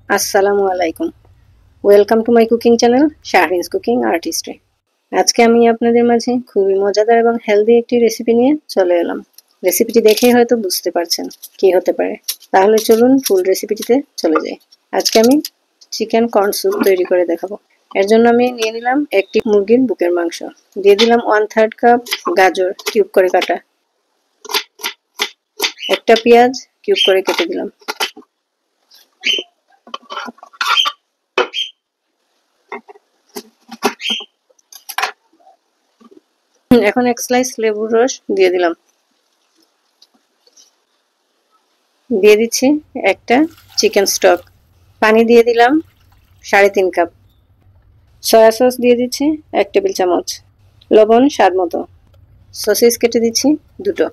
আসসালামু আলাইকুম। Welcome to my cooking channel Shahrin's cooking artistry. আজকে আমি আপনাদের মাঝে খুবই মজাদার এবং হেলদি একটি রেসিপি নিয়ে চলে এলাম। রেসিপিটি দেখেই হয়তো বুঝতে পারছেন কি হতে পারে। তাহলে চলুন ফুল রেসিপিটিতে চলে যাই। আজকে আমি চিকেন কর্ন স্যুপ তৈরি করে দেখাবো। এর জন্য আমি নিয়ে নিলাম একটি মুরগির বুকের মাংস, দিয়ে দিলাম 1/3 কাপ গাজর কিউব করে কাটা, একটা পেঁয়াজ কিউব করে কেটে দিলাম, এখন এক স্লাইস লেবুর রস দিয়ে দিলাম, দিয়ে দিচ্ছি একটা চিকেন স্টক, পানি দিয়ে দিলাম 3.5 কাপ, সয়া সস দিয়ে দিচ্ছি 1 টেবিল চামচ, লবণ স্বাদ মতো, সসেস কেটে দিচ্ছি 2টো।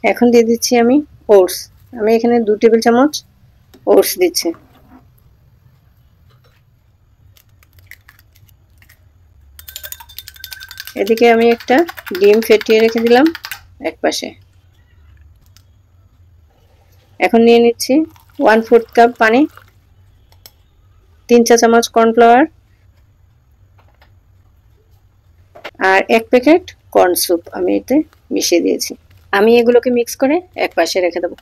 এখন দিয়ে দিচ্ছি আমি ওটস, আমি এখানে 2 টেবিল চামচ ওটস দিচ্ছি। এদিকে আমি একটা ডিম ফেটিয়ে রেখে দিলাম এক পাশে। এখন নিয়ে নিচ্ছি 1/4 কাপ পানি, 3 চা চামচ কর্নফ্লাওয়ার আর 1 প্যাকেট কর্ন স্যুপ আমি এতে মিশিয়ে দিয়েছি। আমি এগুলোকে মিক্স করে এক পাশে রেখে দেব।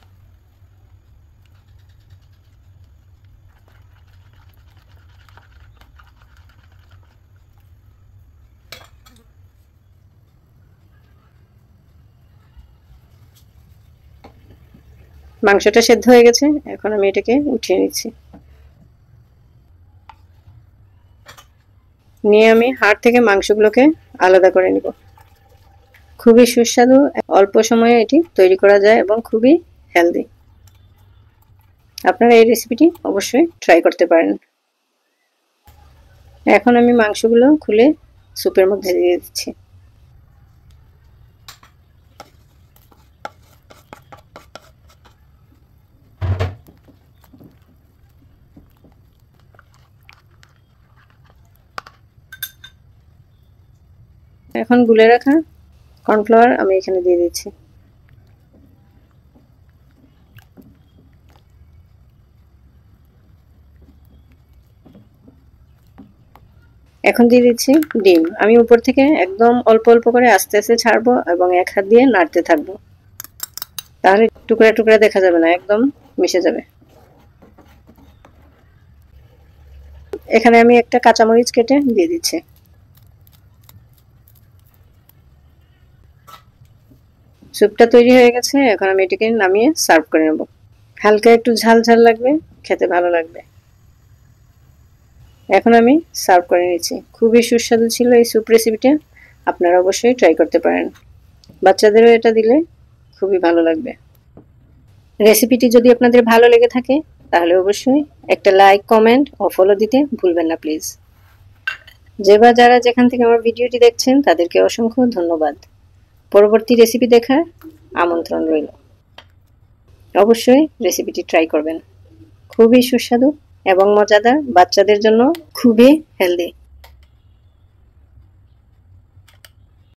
মাংসটা সেদ্ধ হয়ে গেছে, এখন আমি এটাকে উঠিয়ে নিচ্ছি। নিয়ে আমি হাড় থেকে মাংসগুলোকে আলাদা করে নিব। খুবই সুস্বাদু, অল্প সময়ে এটি তৈরি করা যায় এবং খুবই হেলদি। আপনারা এই রেসিপিটি অবশ্যই ট্রাই করতে পারেন। এখন আমি মাংসগুলো খুলে স্যুপের মধ্যে দিয়ে দিচ্ছি। এখন গুলে রাখা কর্নফ্লাওয়ার আমি এখানে দিয়ে দিচ্ছি। এখন দিয়ে দিচ্ছি ডিম, আমি উপর থেকে একদম অল্প অল্প করে আস্তে আস্তে ছাড়বো এবং এক হাত দিয়ে নাড়তে থাকবো, তাহলে টুকরা টুকরা দেখা যাবে না, একদম মিশে যাবে। এখানে আমি একটা কাঁচামরিচ কেটে দিয়ে দিচ্ছি। স্যুপটা তৈরি হয়ে গেছে, এখন আমি এটাকে নামিয়ে সার্ভ করে নেব। হালকা একটু ঝাল ঝাল লাগবে, খেতে ভালো লাগবে। এখন আমি সার্ভ করে নিচ্ছি। খুবই সুস্বাদু ছিল এই স্যুপ রেসিপিটা, আপনারা অবশ্যই ট্রাই করতে পারেন। বাচ্চাদেরও এটা দিলে খুবই ভালো লাগবে। রেসিপিটি যদি আপনাদের ভালো লেগে থাকে তাহলে অবশ্যই একটা লাইক, কমেন্ট ও ফলো দিতে ভুলবেন না প্লিজ। যারা যেখান থেকে আমার ভিডিওটি দেখছেন তাদেরকে অসংখ্য ধন্যবাদ। পরবর্তী রেসিপি দেখার আমন্ত্রণ রইল। অবশ্যই রেসিপিটি ট্রাই করবেন, খুবই সুস্বাদু এবং মজাদার, বাচ্চাদের জন্য খুবই হেলদি।